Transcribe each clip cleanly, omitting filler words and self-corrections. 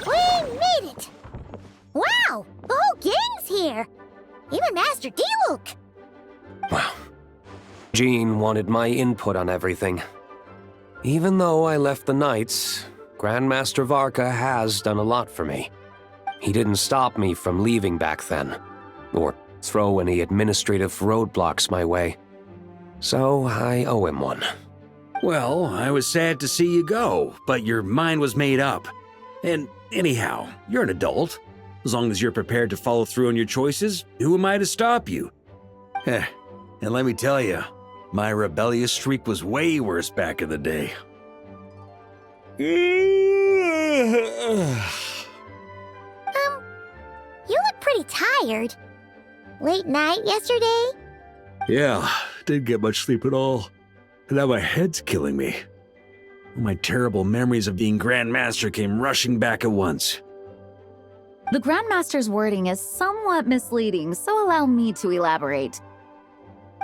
We made it! Wow! The whole gang's here! Even Master D-Luke! Wow. Jean wanted my input on everything. Even though I left the Knights, Grandmaster Varka has done a lot for me. He didn't stop me from leaving back then, or throw any administrative roadblocks my way. So I owe him one. Well, I was sad to see you go, but your mind was made up. And anyhow, you're an adult. As long as you're prepared to follow through on your choices, who am I to stop you? And let me tell you, my rebellious streak was way worse back in the day. You look pretty tired. Late night yesterday? Yeah, didn't get much sleep at all. And now my head's killing me. All my terrible memories of being Grandmaster came rushing back at once. The Grandmaster's wording is somewhat misleading, so allow me to elaborate.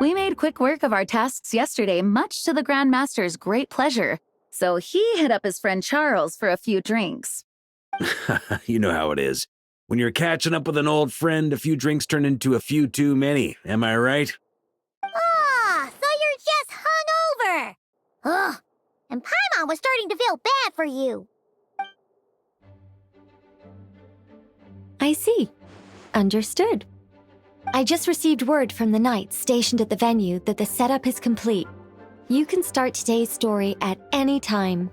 We made quick work of our tasks yesterday, much to the Grandmaster's great pleasure, so he hit up his friend Charles for a few drinks. You know how it is. When you're catching up with an old friend, a few drinks turn into a few too many, am I right? Ah, so you're just hungover! Ugh, and Paimon was starting to feel bad for you. I see. Understood. I just received word from the Knights stationed at the venue that the setup is complete. You can start today's story at any time.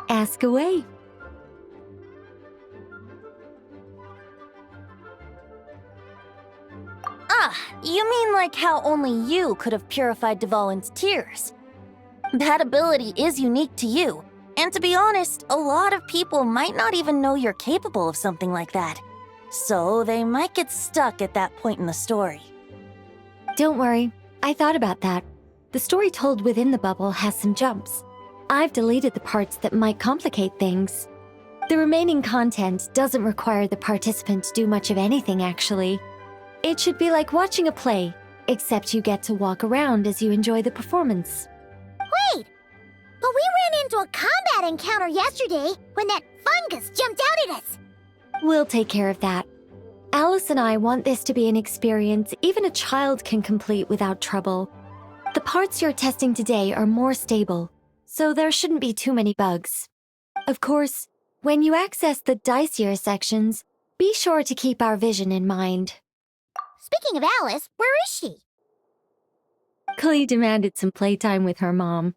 Ask away. Ah, you mean like how only you could have purified Dvalin's tears? That ability is unique to you, and to be honest, a lot of people might not even know you're capable of something like that. So they might get stuck at that point in the story. Don't worry, I thought about that. The story told within the bubble has some jumps. I've deleted the parts that might complicate things. The remaining content doesn't require the participant to do much of anything, actually. It should be like watching a play, except you get to walk around as you enjoy the performance. Wait! But we ran into a combat encounter yesterday when that fungus jumped out at us! We'll take care of that. Alice and I want this to be an experience even a child can complete without trouble. The parts you're testing today are more stable, so there shouldn't be too many bugs. Of course, when you access the dicier sections, be sure to keep our vision in mind. Speaking of Alice, where is she? Klee demanded some playtime with her mom.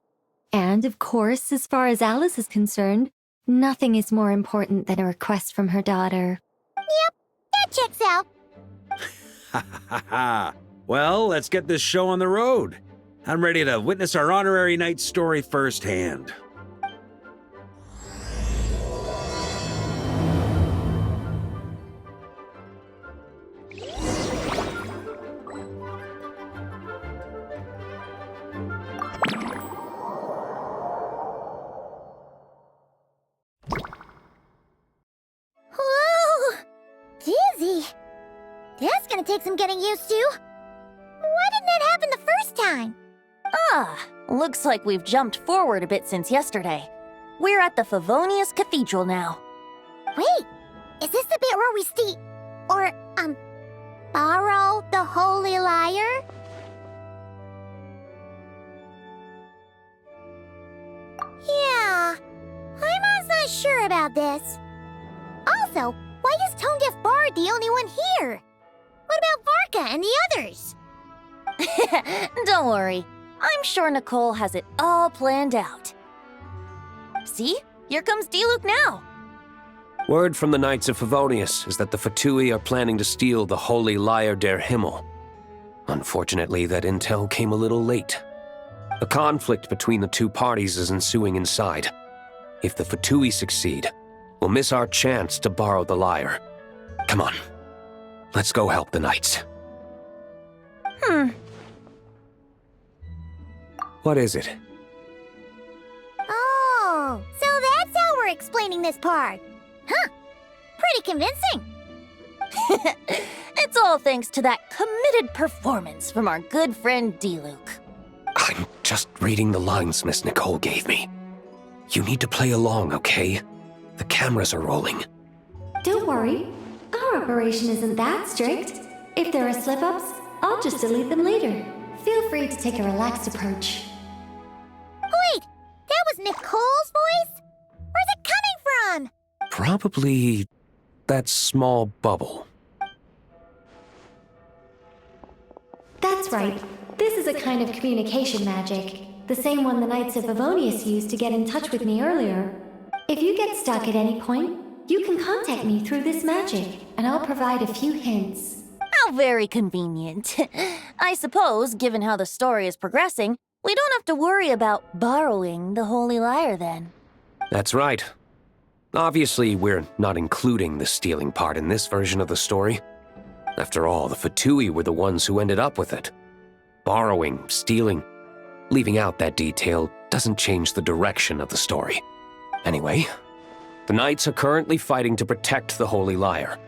And, of course, as far as Alice is concerned, nothing is more important than a request from her daughter. Yep, that checks out. Ha ha ha! Well, let's get this show on the road. I'm ready to witness our honorary knight story firsthand. Whoa! Dizzy. That's gonna take some getting used to. Why didn't that happen the first time? Looks like we've jumped forward a bit since yesterday. We're at the Favonius Cathedral now. Wait, is this the bit where we borrow the Holy Lyre? Yeah, I'm not sure about this. Also, why is Tone Deaf Bard the only one here? What about Varka and the others? Don't worry. I'm sure Nicole has it all planned out. See? Here comes Diluc now. Word from the Knights of Favonius is that the Fatui are planning to steal the Holy Lyre der Himmel. Unfortunately, that intel came a little late. A conflict between the two parties is ensuing inside. If the Fatui succeed, we'll miss our chance to borrow the lyre. Come on, let's go help the Knights. What is it? Oh, so that's how we're explaining this part. Huh, pretty convincing. It's all thanks to that committed performance from our good friend Diluc. I'm just reading the lines Miss Nicole gave me. You need to play along, okay? The cameras are rolling. Don't worry. Our operation isn't that strict. If there are slip-ups, I'll just delete them later. Feel free to take a relaxed approach. Wait, that was Nicole's voice? Where's it coming from? Probably that small bubble. That's right. This is a kind of communication magic. The same one the Knights of Favonius used to get in touch with me earlier. If you get stuck at any point, you can contact me through this magic, and I'll provide a few hints. How very convenient. I suppose, given how the story is progressing, we don't have to worry about borrowing the Holy Lyre then. That's right. Obviously, we're not including the stealing part in this version of the story. After all, the Fatui were the ones who ended up with it. Borrowing, stealing, leaving out that detail doesn't change the direction of the story. Anyway, the Knights are currently fighting to protect the Holy Lyre.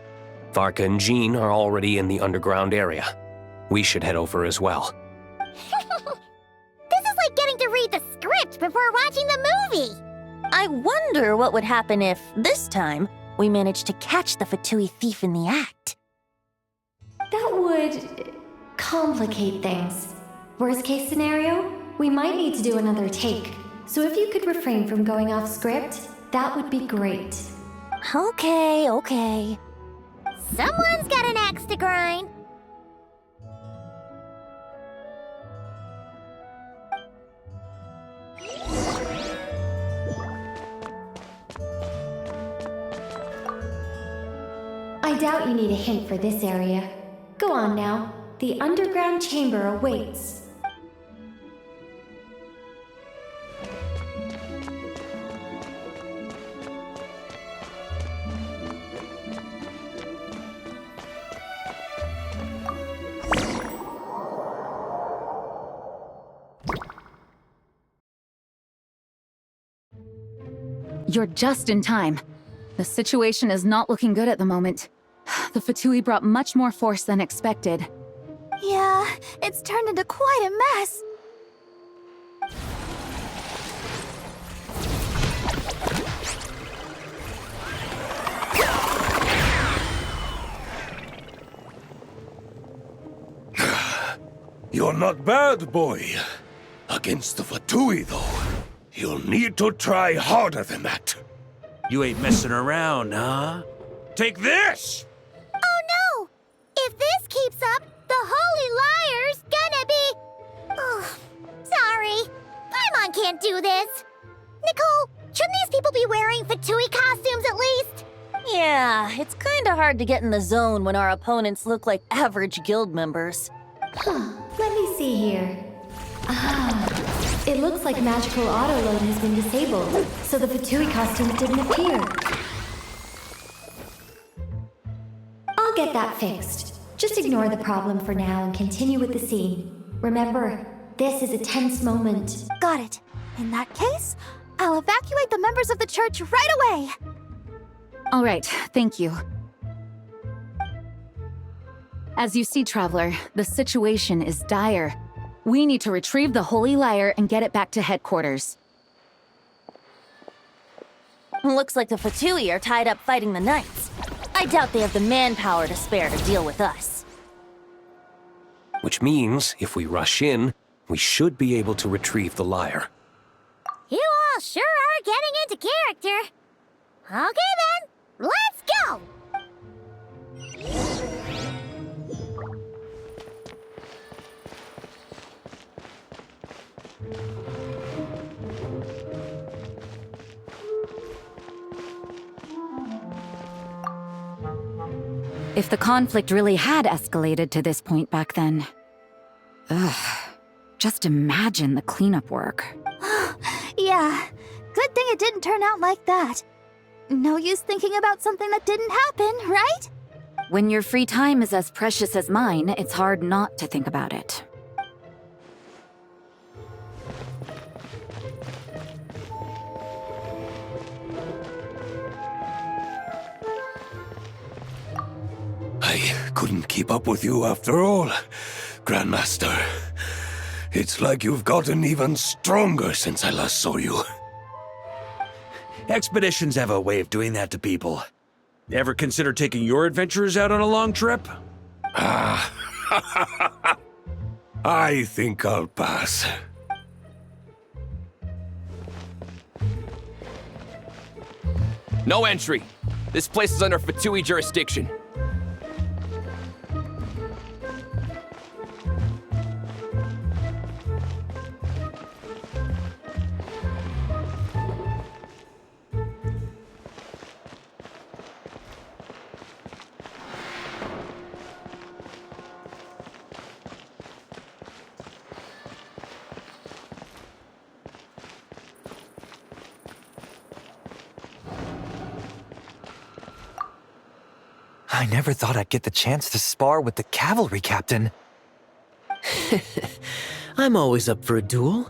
Varka and Jean are already in the underground area. We should head over as well. This is like getting to read the script before watching the movie. I wonder what would happen if, this time, we managed to catch the Fatui thief in the act. That would complicate things. Worst case scenario, we might need to do another take. So if you could refrain from going off script, that would be great. Okay. Someone's got an axe to grind. I doubt you need a hint for this area. Go on now. The underground chamber awaits. You're just in time. The situation is not looking good at the moment. The Fatui brought much more force than expected. Yeah, it's turned into quite a mess. You're not bad, boy. Against the Fatui, though, you'll need to try harder than that. You ain't messing around, huh? Take this! Oh no! If this keeps up, the Holy Lyre's gonna be... Oh, sorry. Paimon can't do this. Nicole, shouldn't these people be wearing Fatui costumes at least? Yeah, it's kinda hard to get in the zone when our opponents look like average guild members. Let me see here. It looks like magical autoload has been disabled, so the Fatui costumes didn't appear. I'll get that fixed. Just ignore the problem for now and continue with the scene. Remember, this is a tense moment. Got it. In that case, I'll evacuate the members of the church right away. All right, thank you. As you see, Traveler, the situation is dire. We need to retrieve the Holy Lyre and get it back to headquarters. Looks like the Fatui are tied up fighting the Knights. I doubt they have the manpower to spare to deal with us. Which means, if we rush in, we should be able to retrieve the lyre. You all sure are getting into character. Okay then, let's go! If the conflict really had escalated to this point back then. Ugh. Just imagine the cleanup work. Yeah, good thing it didn't turn out like that. No use thinking about something that didn't happen, right? When your free time is as precious as mine, it's hard not to think about it. I couldn't keep up with you after all, Grandmaster. It's like you've gotten even stronger since I last saw you. Expeditions have a way of doing that to people. Ever consider taking your adventurers out on a long trip? I think I'll pass. No entry. This place is under Fatui jurisdiction. I never thought I'd get the chance to spar with the cavalry captain. I'm always up for a duel,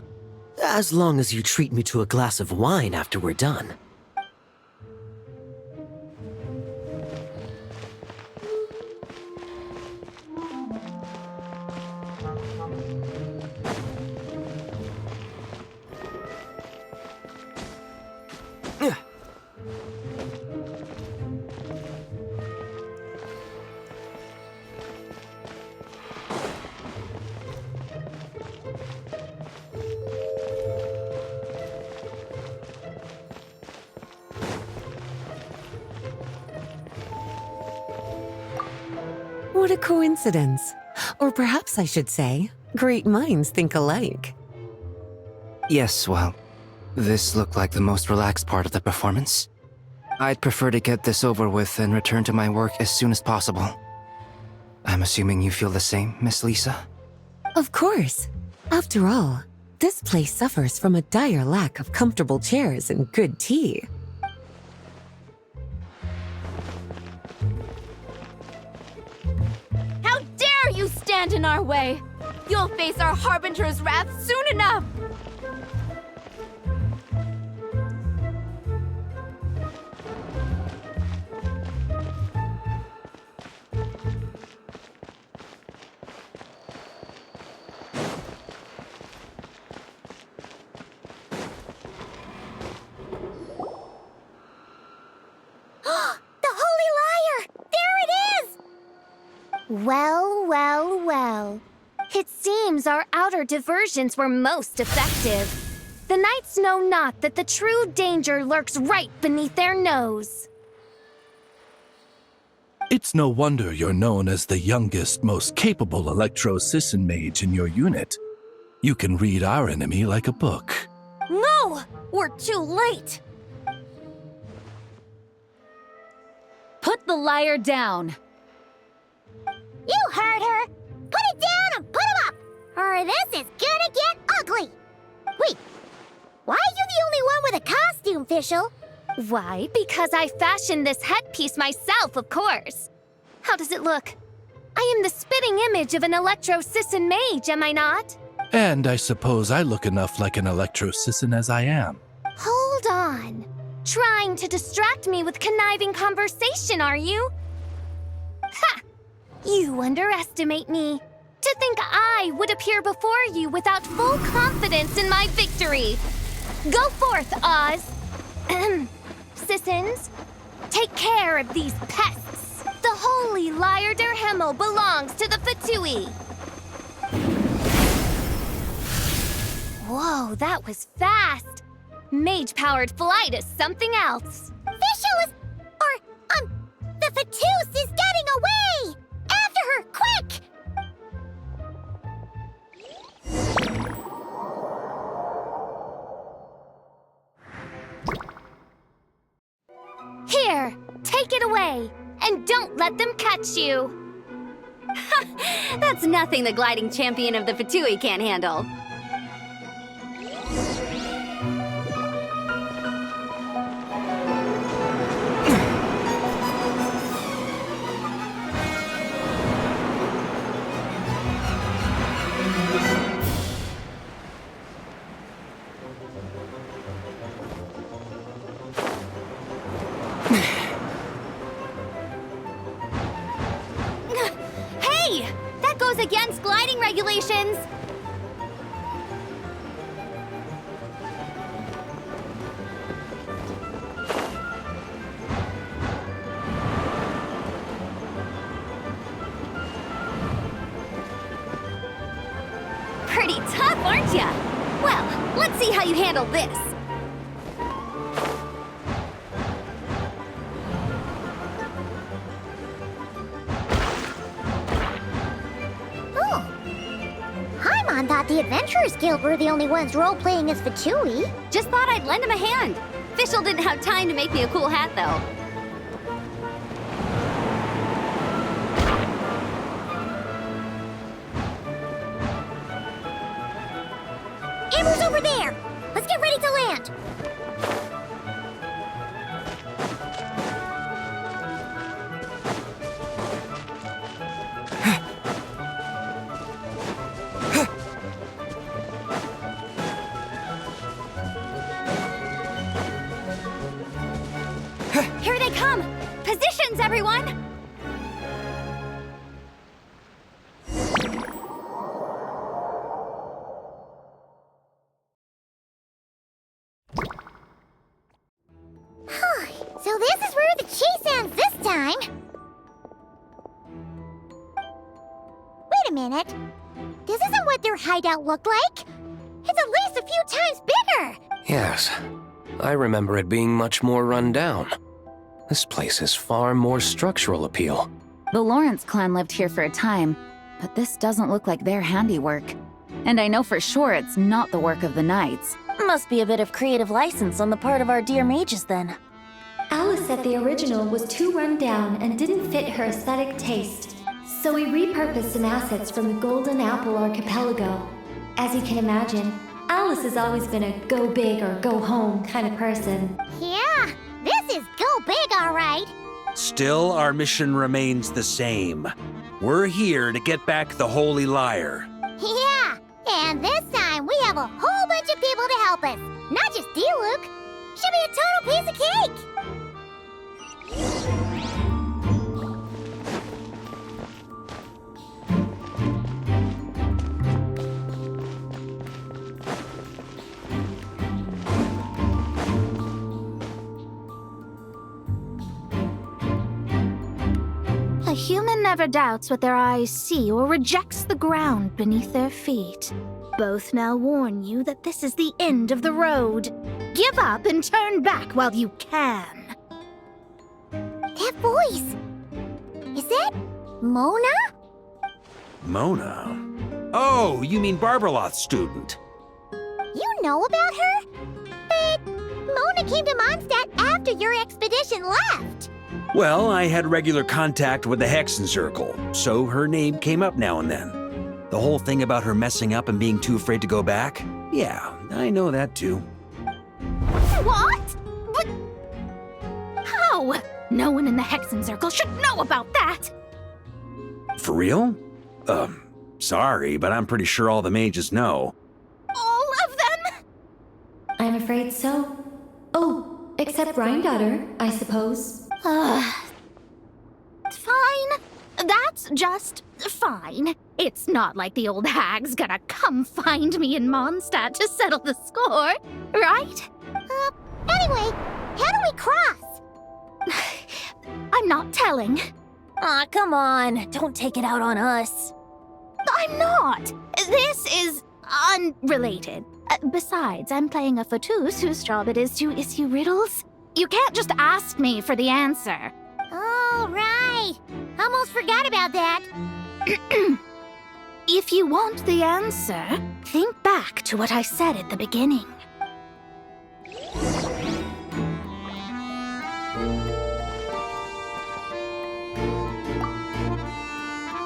as long as you treat me to a glass of wine after we're done. What a coincidence. Or perhaps I should say, great minds think alike. Yes, well, this looked like the most relaxed part of the performance. I'd prefer to get this over with and return to my work as soon as possible. I'm assuming you feel the same, Miss Lisa? Of course. After all, this place suffers from a dire lack of comfortable chairs and good tea. How dare you stand in our way! You'll face our Harbinger's wrath soon enough! Well, well, well. It seems our outer diversions were most effective. The knights know not that the true danger lurks right beneath their nose. It's no wonder you're known as the youngest, most capable electro-Sisson mage in your unit. You can read our enemy like a book. No! We're too late! Put the lyre down! You heard her! Put it down and put him up! Or this is gonna get ugly! Wait, why are you the only one with a costume, Fischl? Why, because I fashioned this headpiece myself, of course. How does it look? I am the spitting image of an electro-Sisson mage, am I not? And I suppose I look enough like an electro-Sisson as I am. Hold on. Trying to distract me with conniving conversation, are you? Ha! You underestimate me. To think I would appear before you without full confidence in my victory. Go forth, Oz. Sissons, take care of these pests. The holy Lyre der Himmel belongs to the Fatui. Whoa, that was fast. Mage-powered flight is something else. The Fatus is getting away! After her, quick! Here, take it away, and don't let them catch you. That's nothing the gliding champion of the Fatui can't handle. Hey! That goes against gliding regulations! Pretty tough, aren't ya? Well, let's see how you handle this. Paimon thought the Adventurers Guild were the only ones role-playing as Fatui. Just thought I'd lend him a hand. Fischl didn't have time to make me a cool hat, though. Amber's over there! Let's get ready to land! Here they come! Positions, everyone! So this is where the chase ends this time! Wait a minute. This isn't what their hideout looked like! It's at least a few times bigger! Yes, I remember it being much more run down. This place has far more structural appeal. The Lawrence clan lived here for a time, but this doesn't look like their handiwork. And I know for sure it's not the work of the knights. Must be a bit of creative license on the part of our dear mages, then. Alice said the original was too run down and didn't fit her aesthetic taste. So we repurposed some assets from the Golden Apple Archipelago. As you can imagine, Alice has always been a go big or go home kind of person. Yeah, this is go big, all right. Still, our mission remains the same. We're here to get back the Holy Lyre. Yeah, and this time we have a whole bunch of people to help us. Not just Diluc. Should be a total piece of cake. A human never doubts what their eyes see or rejects the ground beneath their feet. Both now warn you that this is the end of the road. Give up and turn back while you can. That voice. Is that Mona? Mona? Oh, you mean Barbarloth's student. You know about her? But Mona came to Mondstadt after your expedition left. Well, I had regular contact with the Hexen Circle, so her name came up now and then. The whole thing about her messing up and being too afraid to go back? Yeah, I know that too. What? But how? No one in the Hexen Circle should know about that! For real? Sorry, but I'm pretty sure all the mages know. All of them? I'm afraid so. Oh, except Rhindaughter, I suppose. Fine. That's just fine. It's not like the old hag's gonna come find me in Mondstadt to settle the score, right? Anyway, how do we cross? I'm not telling. Aw, come on. Don't take it out on us. I'm not. This is unrelated. Besides, I'm playing a fauteuil whose job it is to issue riddles. You can't just ask me for the answer. Oh, right. Almost forgot about that. If you want the answer, think back to what I said at the beginning.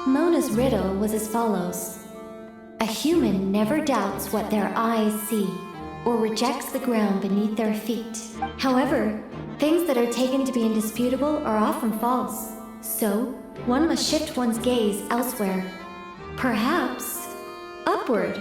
Mona's riddle was as follows. A human never doubts what their eyes see, or rejects the ground beneath their feet. However, things that are taken to be indisputable are often false. So, one must shift one's gaze elsewhere. Perhaps, upward.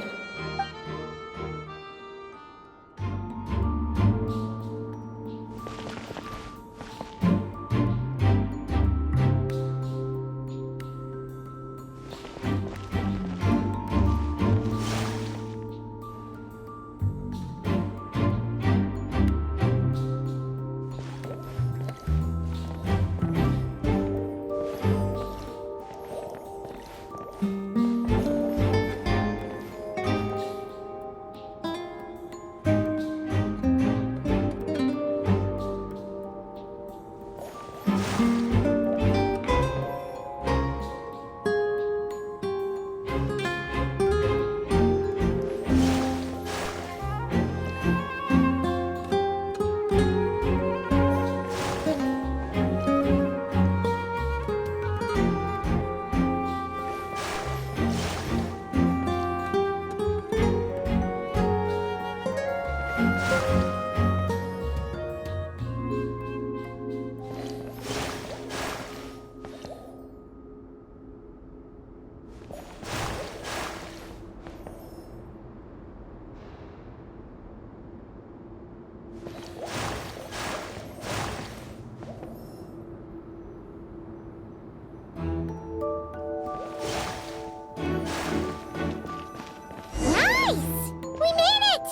Nice! We made it!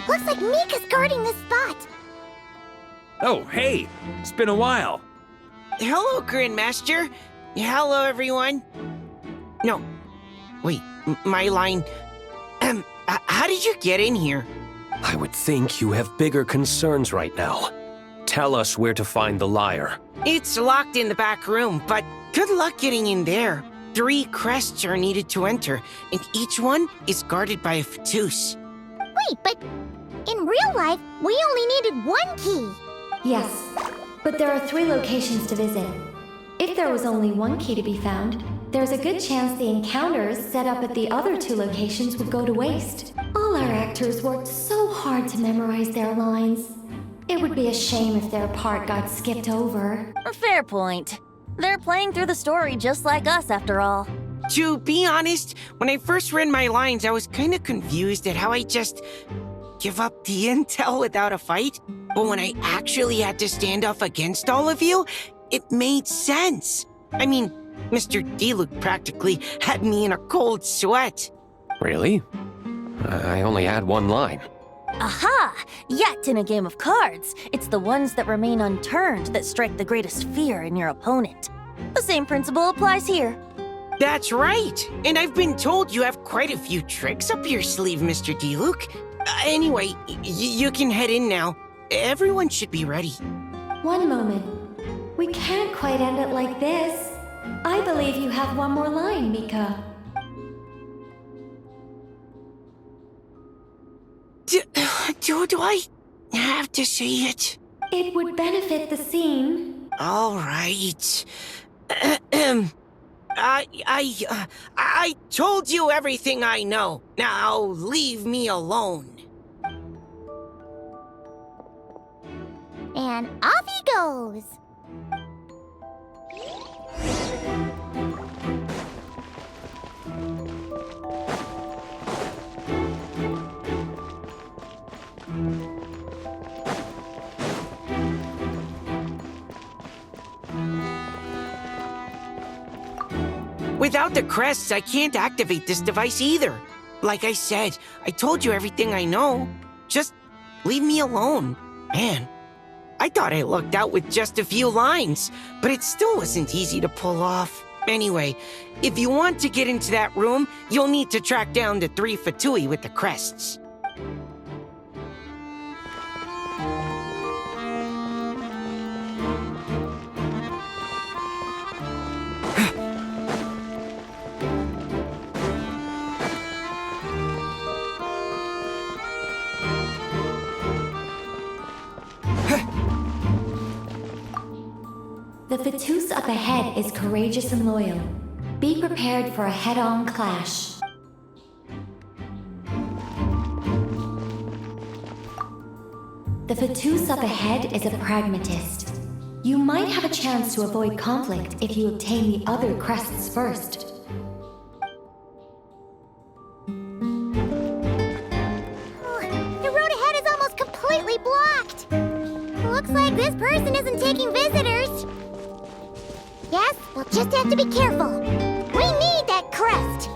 Looks like Mika's guarding this spot. Oh, hey! It's been a while. Hello, Grandmaster. Hello, everyone. No. Wait, my line. How did you get in here? I would think you have bigger concerns right now. Tell us where to find the lyre. It's locked in the back room, but good luck getting in there. 3 crests are needed to enter, and each one is guarded by a fauteuil. Wait, but in real life, we only needed 1 key. Yes, but there are 3 locations to visit. If there was only 1 key to be found, there's a good chance the encounters set up at the other 2 locations would go to waste. All our actors worked so hard to memorize their lines. It would be a shame if their part got skipped over. Fair point. They're playing through the story just like us, after all. To be honest, when I first read my lines, I was kind of confused at how I just give up the intel without a fight. But when I actually had to stand up against all of you, it made sense. I mean, Mr. D-Luke practically had me in a cold sweat. Really? I only had 1 line. Aha! Yet in a game of cards, it's the ones that remain unturned that strike the greatest fear in your opponent. The same principle applies here. That's right! And I've been told you have quite a few tricks up your sleeve, Mr. D-Luke. Anyway, you can head in now. Everyone should be ready. One moment. We can't quite end it like this. I believe you have 1 more line, Mika. Do I have to say it? It would benefit the scene. All right. I told you everything I know. Now leave me alone. And off he goes. Without the crests, I can't activate this device either. Like I said, I told you everything I know. Just leave me alone. Man, I thought I lucked out with just a few lines, but it still wasn't easy to pull off. Anyway, if you want to get into that room, you'll need to track down the 3 Fatui with the crests. The Fatus up ahead is courageous and loyal. Be prepared for a head-on clash. The Fatus up ahead is a pragmatist. You might have a chance to avoid conflict if you obtain the other crests first. The road ahead is almost completely blocked. Looks like this person isn't taking visitors. Yes, we'll just have to be careful. We need that crest.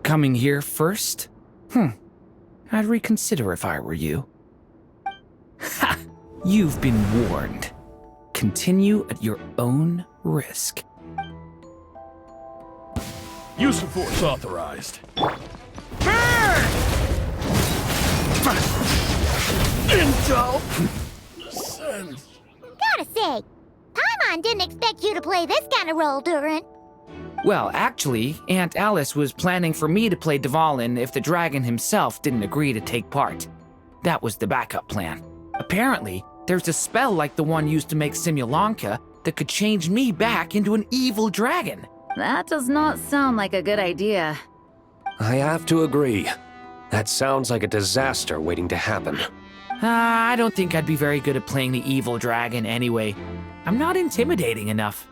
Coming here first? I'd reconsider if I were you. Ha! You've been warned. Continue at your own risk. Use of force authorized. Intel! Send. Gotta say, Paimon didn't expect you to play this kind of role, Durin. Well, actually, Aunt Alice was planning for me to play Dvalin if the dragon himself didn't agree to take part. That was the backup plan. Apparently, there's a spell like the one used to make Simulanka that could change me back into an evil dragon. That does not sound like a good idea. I have to agree. That sounds like a disaster waiting to happen. I don't think I'd be very good at playing the evil dragon anyway. I'm not intimidating enough.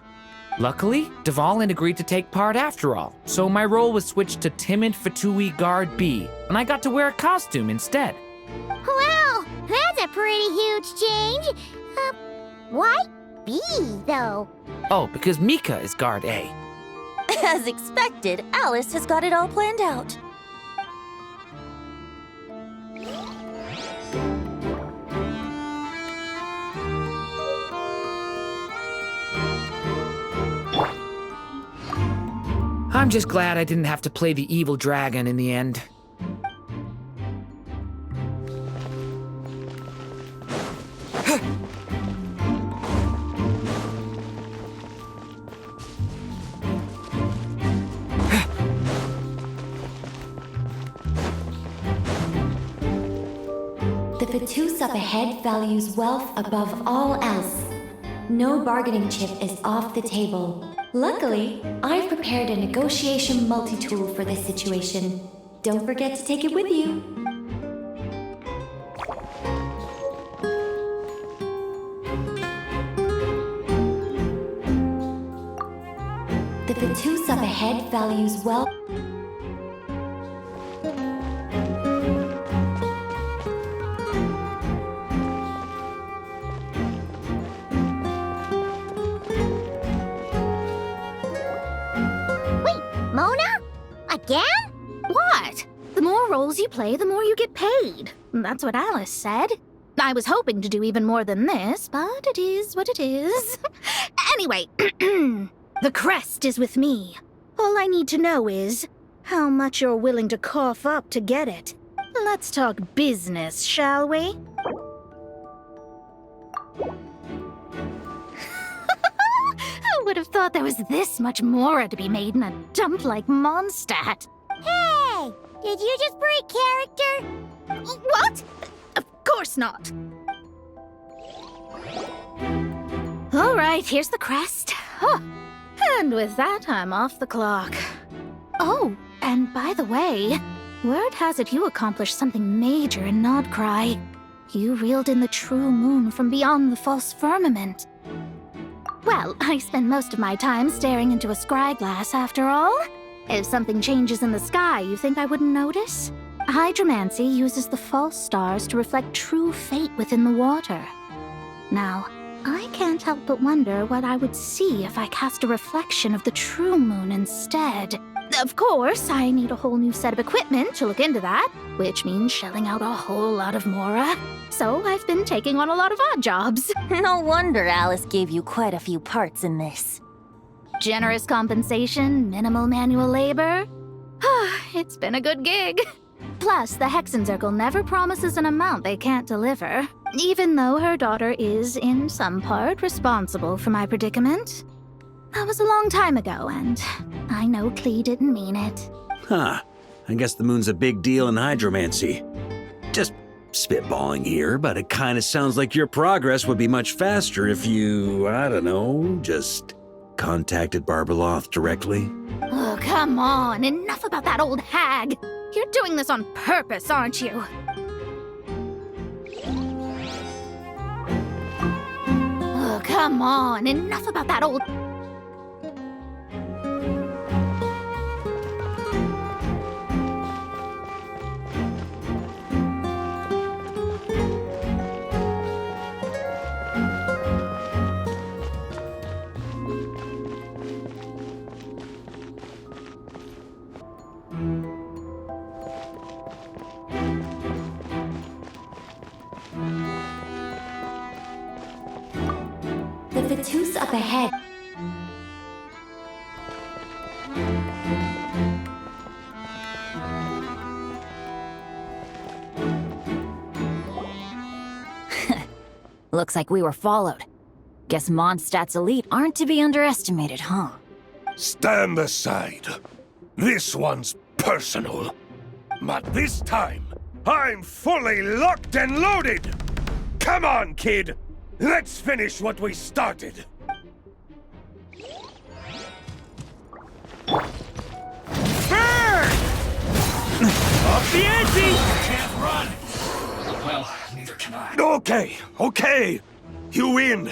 Luckily, Dvalin agreed to take part after all, so my role was switched to Timid Fatui Guard B, and I got to wear a costume instead. Wow, that's a pretty huge change. Why B, though? Oh, because Mika is Guard A. As expected, Alice has got it all planned out. I'm just glad I didn't have to play the evil dragon in the end. The Fatus up ahead values wealth above all else. No bargaining chip is off the table. Luckily, I've prepared a negotiation multi-tool for this situation. Don't forget to take it with you. The Fatus up ahead values wealth. Mona? Again? What? The more roles you play, the more you get paid. That's what Alice said. I was hoping to do even more than this, but it is what it is. Anyway, the crest is with me. All I need to know is how much you're willing to cough up to get it. Let's talk business, shall we? Who would have thought there was this much more to be made in a dump like Mondstadt? Hey! Did you just break character? What? Of course not. All right, here's the crest. Huh. And with that, I'm off the clock. Oh, and by the way, word has it you accomplished something major in Nodcry. You reeled in the true moon from beyond the false firmament. Well, I spend most of my time staring into a scry glass after all. If something changes in the sky, you think I wouldn't notice? Hydromancy uses the false stars to reflect true fate within the water. Now, I can't help but wonder what I would see if I cast a reflection of the true moon instead. Of course, I need a whole new set of equipment to look into that, which means shelling out a whole lot of mora. So I've been taking on a lot of odd jobs. No wonder Alice gave you quite a few parts in this. Generous compensation, minimal manual labor. It's been a good gig. Plus, the Hexen Circle never promises an amount they can't deliver, even though her daughter is, in some part, responsible for my predicament. That was a long time ago, and I know Klee didn't mean it. Huh. I guess the moon's a big deal in hydromancy. Just spitballing here, but it kind of sounds like your progress would be much faster if you, I don't know, just contacted Barbeloth directly. Oh, come on. Enough about that old hag. You're doing this on purpose, aren't you? Oh, come on. Enough about that old... The Vatus up ahead. Looks like we were followed. Guess Mondstadt's elite aren't to be underestimated, huh? Stand aside. This one's personal. But this time, I'm fully locked and loaded! Come on, kid! Let's finish what we started! Up the ante! Can't run! Well, neither can I. Okay. You win.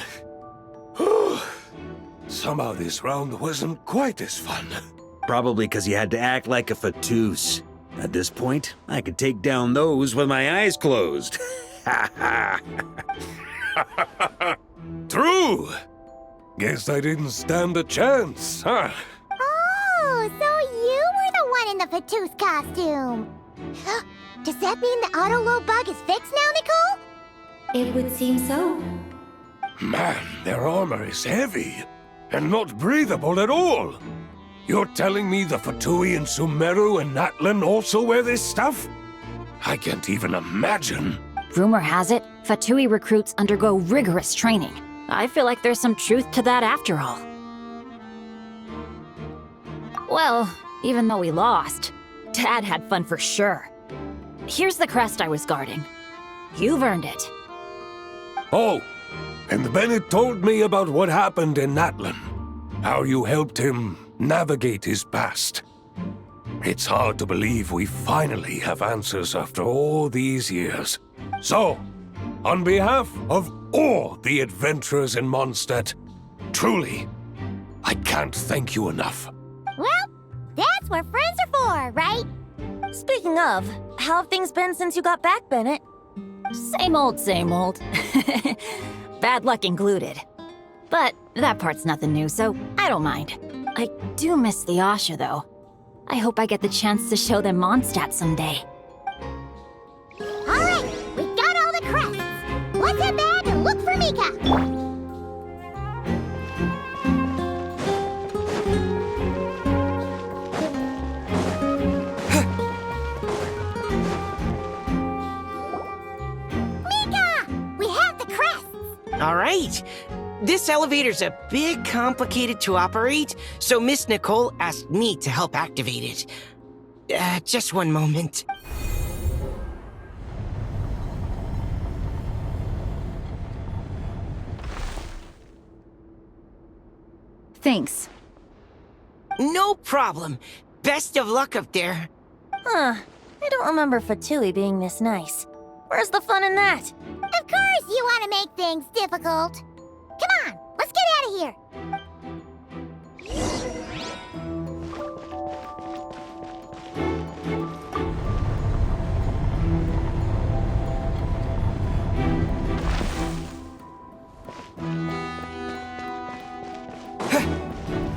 Somehow this round wasn't quite as fun. Probably because you had to act like a Vatus. At this point, I could take down those with my eyes closed. True! Guess I didn't stand a chance, huh? Oh, so you were the one in the Vatus costume. Does that mean the auto-low bug is fixed now, Nicole? It would seem so. Man, their armor is heavy, and not breathable at all. You're telling me the Fatui and Sumeru and Natlan also wear this stuff? I can't even imagine. Rumor has it, Fatui recruits undergo rigorous training. I feel like there's some truth to that after all. Well, even though we lost, Dad had fun for sure. Here's the crest I was guarding. You've earned it. Oh, and Bennett told me about what happened in Natlan. How you helped him navigate his past. It's hard to believe we finally have answers after all these years. So, on behalf of all the adventurers in Mondstadt, truly, I can't thank you enough. Well, that's what friends are for, right? Speaking of, how have things been since you got back, Bennett? Same old, same old. Bad luck included. But that part's nothing new, so I don't mind. I do miss the Asha, though. I hope I get the chance to show them Mondstadt someday. All right, we got all the crests. Let's head back and look for Mika. All right. This elevator's a bit complicated to operate, so Miss Nicole asked me to help activate it. Just one moment. Thanks. No problem. Best of luck up there. Huh. I don't remember Fatui being this nice. Where's the fun in that? Of course you want to make things difficult. Come on, let's get out of here.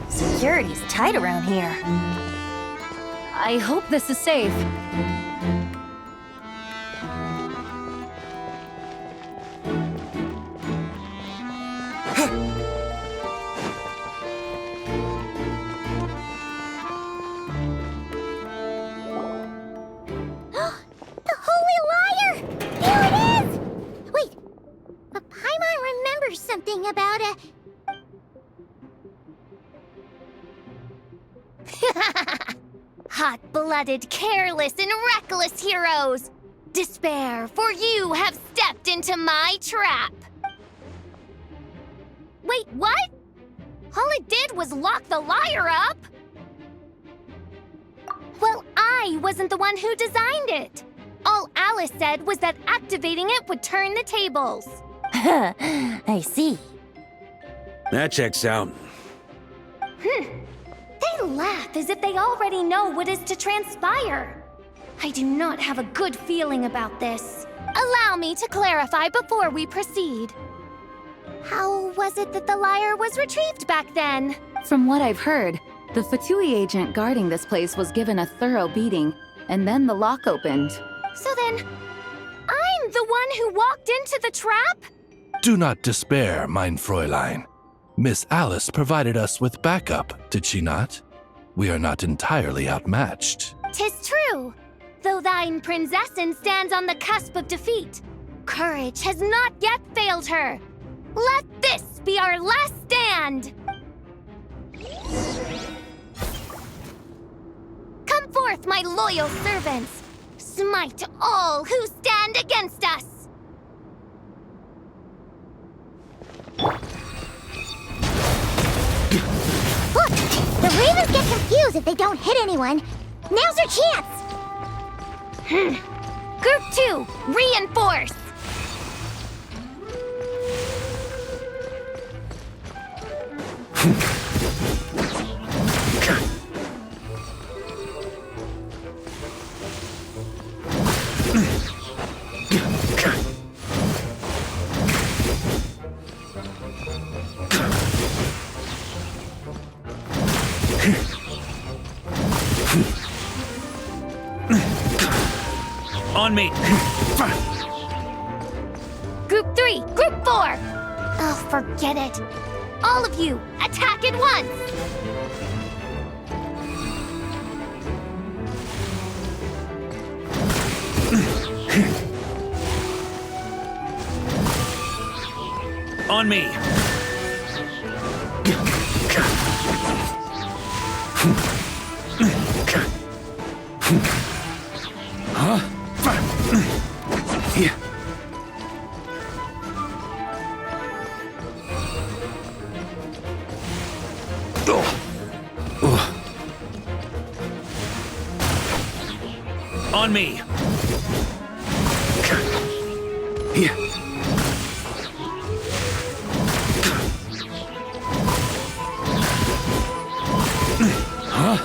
Security's tight around here. I hope this is safe. The Holy Liar! Here it is! Wait, but Paimon remembers something about a... Hot-blooded, careless, and reckless heroes! Despair, for you have stepped into my trap! Wait, what? All it did was lock the liar up? Well, I wasn't the one who designed it. All Alice said was that activating it would turn the tables. I see. That checks out. They laugh as if they already know what is to transpire. I do not have a good feeling about this. Allow me to clarify before we proceed. How was it that the liar was retrieved back then? From what I've heard, the Fatui agent guarding this place was given a thorough beating, and then the lock opened. So then, I'm the one who walked into the trap? Do not despair, mein Fräulein. Miss Alice provided us with backup, did she not? We are not entirely outmatched. 'Tis true. Though thine Prinzessin stands on the cusp of defeat, courage has not yet failed her. Let this be our last stand! Come forth, my loyal servants! Smite all who stand against us! Look! The Ravens get confused if they don't hit anyone. Now's your chance! Group 2, reinforce! On me! Group 3, Group 4! Oh, forget it. All of you, attack at once! On me! Huh? Yeah. On me! Yeah. Huh?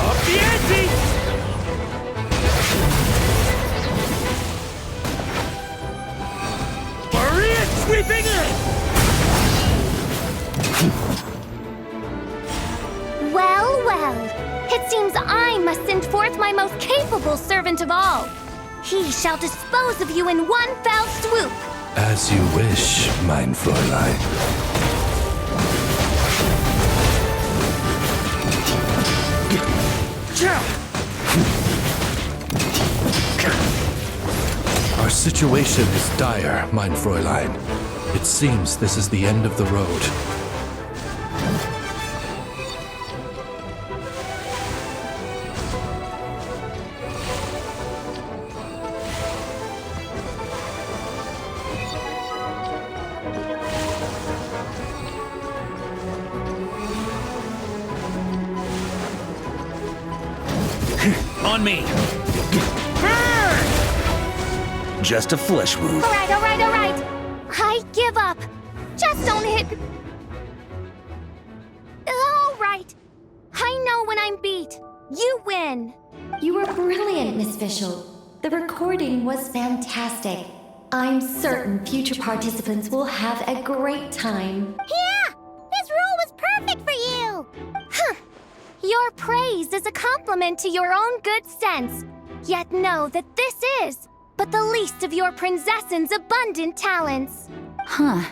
Up the ante! Maria sweeping in! Well, well. It seems I must send forth my most capable servant of all. He shall dispose of you in one fell swoop. As you wish, mein Fräulein. Our situation is dire, mein Fräulein. It seems this is the end of the road. On me. Just a flesh wound. All right. I give up. Just don't hit. All right. I know when I'm beat. You win. You were brilliant, Miss Fischl. The recording was fantastic. I'm certain future participants will have a great time. Yeah! This rule was perfect for you! Huh. Your praise is a compliment to your own good sense. Yet know that this is but the least of your princess's abundant talents. Huh.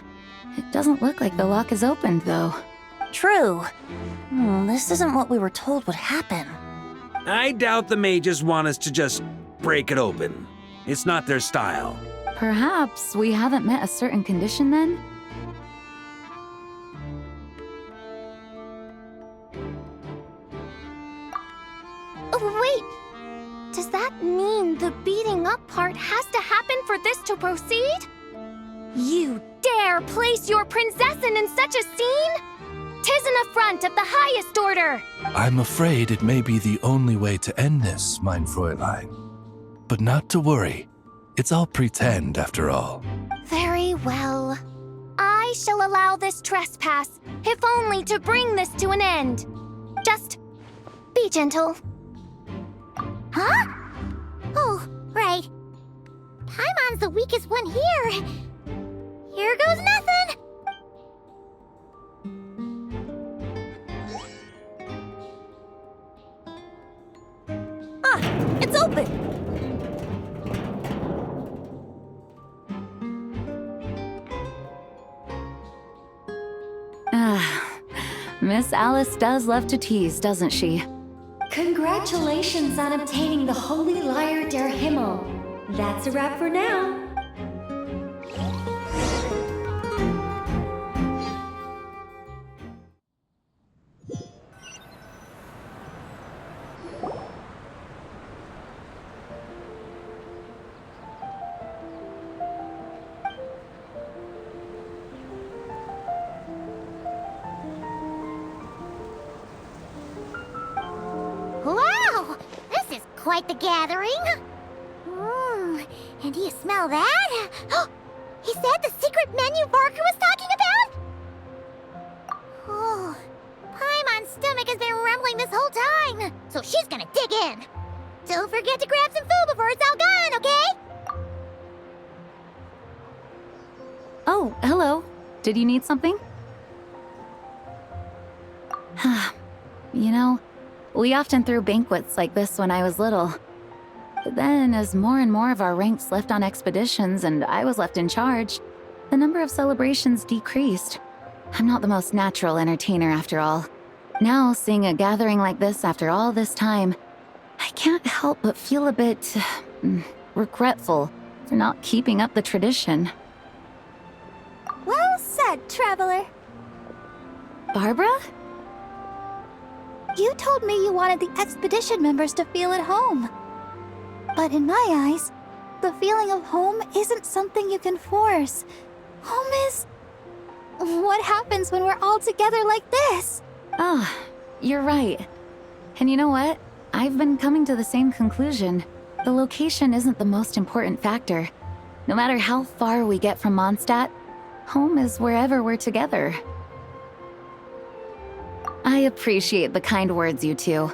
It doesn't look like the lock is opened, though. True. This isn't what we were told would happen. I doubt the mages want us to just break it open. It's not their style. Perhaps we haven't met a certain condition then? Oh, wait! Does that mean the beating up part has to happen for this to proceed? You dare place your princessin in such a scene? 'Tis an affront of the highest order! I'm afraid it may be the only way to end this, mein Fräulein. But not to worry. It's all pretend, after all. Very well. I shall allow this trespass, if only to bring this to an end. Just be gentle. Huh? Oh, right. Paimon's the weakest one here. Here goes nothing! It's open! Miss Alice does love to tease, doesn't she? Congratulations on obtaining the Holy Lyre der Himmel. That's a wrap for now. Wow! This is quite the gathering! And do you smell that? Is that the secret menu Barker was talking about? Oh, Paimon's stomach has been rumbling this whole time, so she's gonna dig in. Don't forget to grab some food before it's all gone, okay? Oh, hello. Did you need something? You know, we often threw banquets like this when I was little. But then, as more and more of our ranks left on expeditions and I was left in charge, the number of celebrations decreased. I'm not the most natural entertainer after all. Now, seeing a gathering like this after all this time, I can't help but feel a bit regretful for not keeping up the tradition. Well said, Traveler. Barbara? You told me you wanted the expedition members to feel at home. But in my eyes, the feeling of home isn't something you can force. Home is... what happens when we're all together like this? Oh, you're right. And you know what? I've been coming to the same conclusion. The location isn't the most important factor. No matter how far we get from Mondstadt, home is wherever we're together. I appreciate the kind words, you two.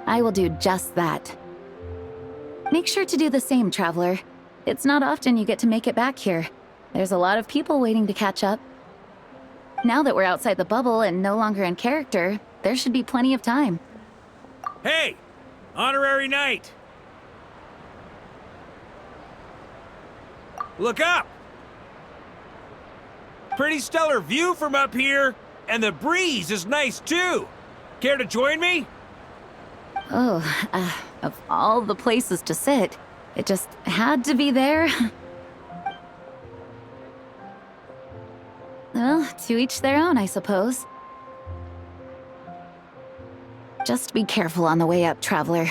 I will do just that. Make sure to do the same, Traveler. It's not often you get to make it back here. There's a lot of people waiting to catch up. Now that we're outside the bubble and no longer in character, there should be plenty of time. Hey! Honorary Knight! Look up! Pretty stellar view from up here, and the breeze is nice too. Care to join me? Oh, of all the places to sit, it just had to be there. Well, to each their own, I suppose. Just be careful on the way up, Traveler.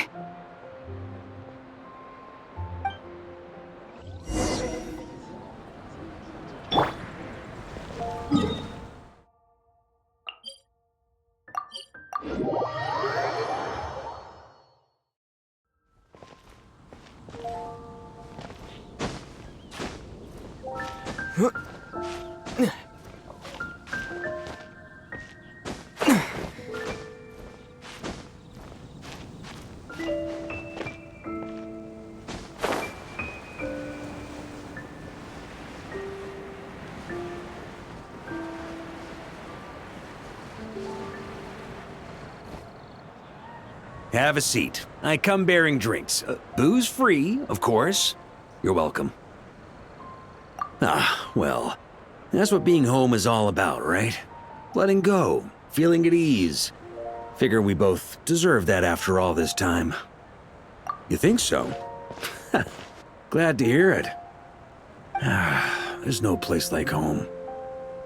Have a seat. I come bearing drinks. Booze free, of course. You're welcome. Ah, well, that's what being home is all about, right? Letting go, feeling at ease. Figure we both deserve that after all this time. You think so? Glad to hear it. There's no place like home.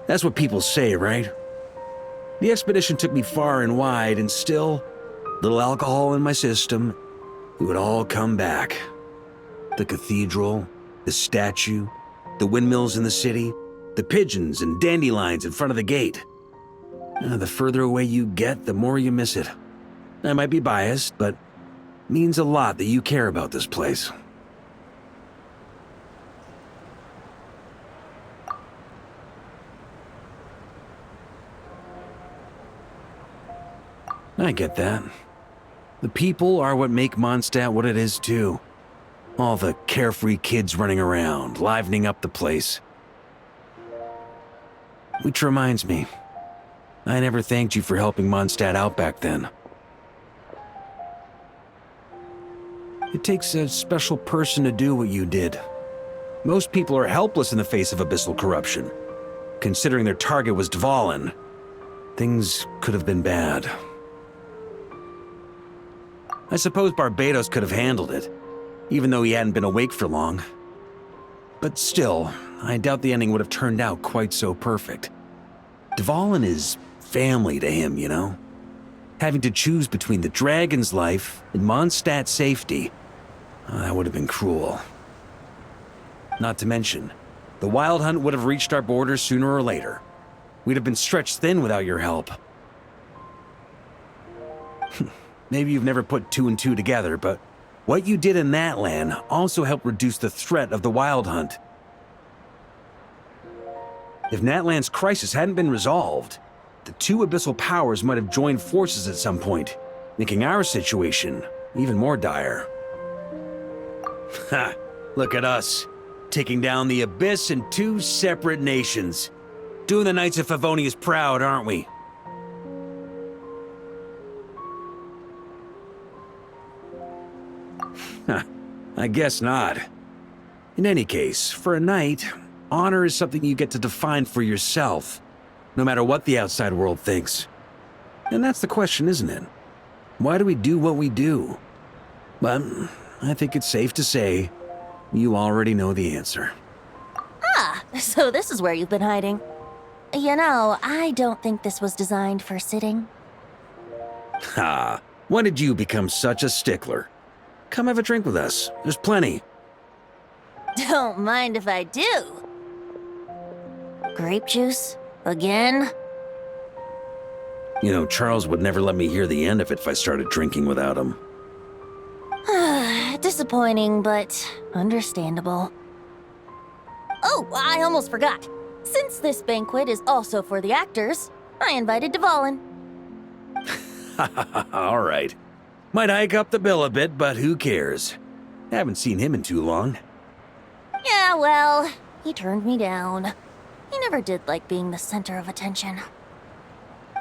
That's what people say, right? The expedition took me far and wide, and still, little alcohol in my system, it would all come back. The cathedral, the statue, the windmills in the city, the pigeons and dandelions in front of the gate. The further away you get, the more you miss it. I might be biased, but it means a lot that you care about this place. I get that. The people are what make Mondstadt what it is, too. All the carefree kids running around, livening up the place. Which reminds me, I never thanked you for helping Mondstadt out back then. It takes a special person to do what you did. Most people are helpless in the face of abyssal corruption. Considering their target was Dvalin, things could have been bad. I suppose Barbados could have handled it, even though he hadn't been awake for long. But still, I doubt the ending would have turned out quite so perfect. Dvalin is family to him, you know? Having to choose between the dragon's life and Mondstadt's safety, that would have been cruel. Not to mention, the Wild Hunt would have reached our borders sooner or later. We'd have been stretched thin without your help. Maybe you've never put two and two together, but what you did in that land also helped reduce the threat of the Wild Hunt. If Natlan's crisis hadn't been resolved, the two abyssal powers might have joined forces at some point, making our situation even more dire. Ha! Look at us, taking down the Abyss in two separate nations. Doing the Knights of Favonius proud, aren't we? I guess not. In any case, for a knight, honor is something you get to define for yourself, no matter what the outside world thinks. And that's the question, isn't it? Why do we do what we do? But I think it's safe to say you already know the answer. Ah, so this is where you've been hiding. You know, I don't think this was designed for sitting. Ha! When did you become such a stickler? Come have a drink with us. There's plenty. Don't mind if I do. Grape juice? Again? You know, Charles would never let me hear the end of it if I started drinking without him. Disappointing, but understandable. Oh, I almost forgot. Since this banquet is also for the actors, I invited Dvalin. All right. Might hike up the bill a bit, but who cares? Haven't seen him in too long. Yeah, well, he turned me down. He never did like being the center of attention.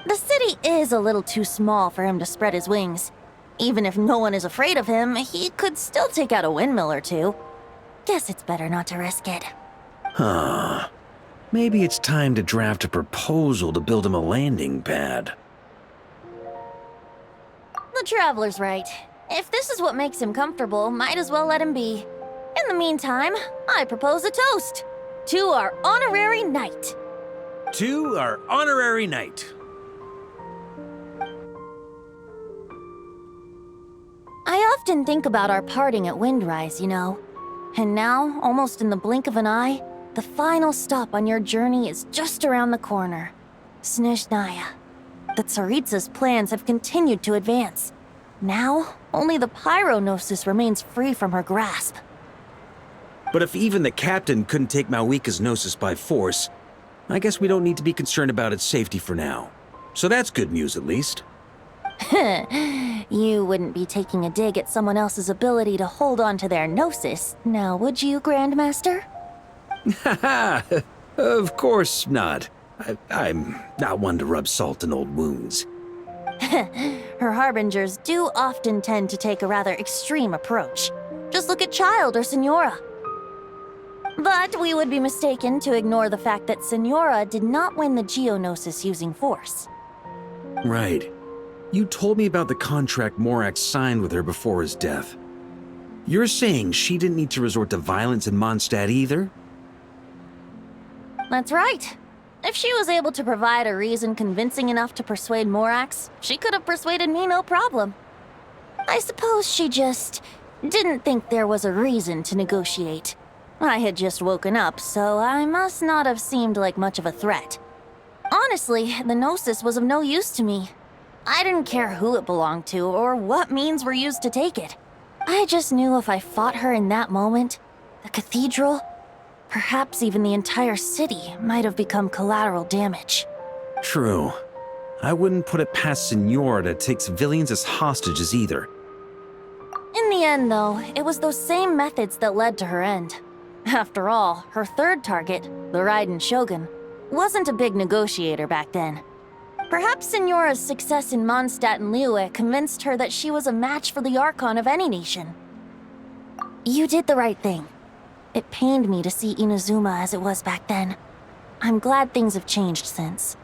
The city is a little too small for him to spread his wings. Even if no one is afraid of him, he could still take out a windmill or two. Guess it's better not to risk it. Huh. Maybe it's time to draft a proposal to build him a landing pad. The Traveler's right. If this is what makes him comfortable, might as well let him be. In the meantime, I propose a toast to our honorary knight. To our honorary knight. I often think about our parting at Windrise, you know. And now, almost in the blink of an eye, the final stop on your journey is just around the corner. Snezhnaya. The Tsaritsa's plans have continued to advance. Now, only the Pyronosis remains free from her grasp. But if even the captain couldn't take Malwika's gnosis by force, I guess we don't need to be concerned about its safety for now. So that's good news, at least. You wouldn't be taking a dig at someone else's ability to hold on to their gnosis, now would you, Grandmaster? Haha, of course not. I'm not one to rub salt in old wounds. Her harbingers do often tend to take a rather extreme approach. Just look at Child or Senora. But we would be mistaken to ignore the fact that Senora did not win the Geonosis using force. Right. You told me about the contract Morax signed with her before his death. You're saying she didn't need to resort to violence in Mondstadt either? That's right. If she was able to provide a reason convincing enough to persuade Morax, she could have persuaded me no problem. I suppose she just didn't think there was a reason to negotiate. I had just woken up, so I must not have seemed like much of a threat. Honestly, the Gnosis was of no use to me. I didn't care who it belonged to or what means were used to take it. I just knew if I fought her in that moment, the cathedral, perhaps even the entire city, might have become collateral damage. True. I wouldn't put it past Senora to take civilians as hostages either. In the end, though, it was those same methods that led to her end. After all, her third target, the Raiden Shogun, wasn't a big negotiator back then. Perhaps Senora's success in Mondstadt and Liyue convinced her that she was a match for the Archon of any nation. You did the right thing. It pained me to see Inazuma as it was back then. I'm glad things have changed since.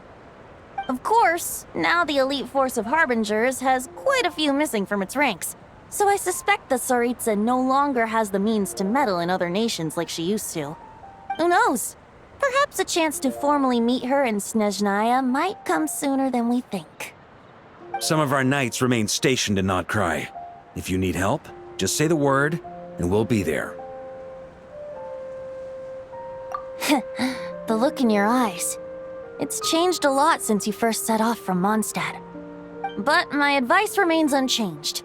Of course, now the elite force of Harbingers has quite a few missing from its ranks, so I suspect the Tsaritsa no longer has the means to meddle in other nations like she used to. Who knows? Perhaps a chance to formally meet her in Snezhnaya might come sooner than we think. Some of our knights remain stationed in Not Cry. If you need help, just say the word, and we'll be there. The look in your eyes. It's changed a lot since you first set off from Mondstadt. But my advice remains unchanged.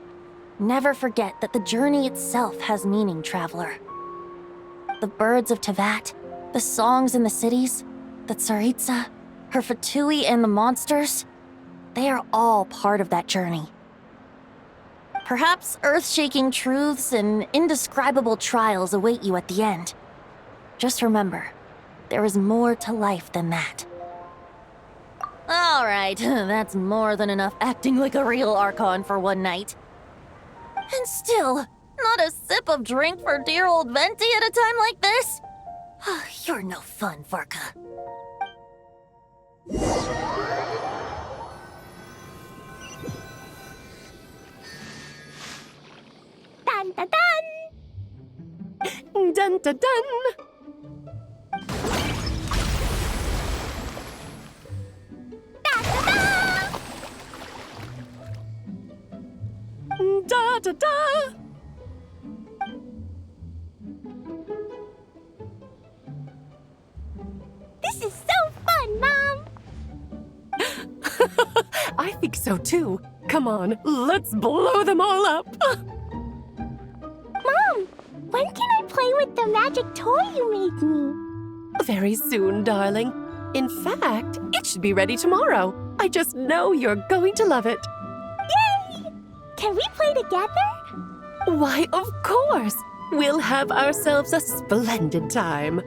Never forget that the journey itself has meaning, traveler. The birds of Tevat, the songs in the cities, the Tsaritsa, her Fatui and the monsters, they are all part of that journey. Perhaps earth-shaking truths and indescribable trials await you at the end. Just remember, there is more to life than that. All right, that's more than enough acting like a real Archon for one night. And still, not a sip of drink for dear old Venti at a time like this? You're no fun, Varka. Dun dun dun! Dun dun dun! Da da da! This is so fun, Mom! I think so too. Come on, let's blow them all up! Mom, when can I play with the magic toy you made me? Very soon, darling. In fact, it should be ready tomorrow. I just know you're going to love it. Yay! Can we play together? Why, of course! We'll have ourselves a splendid time.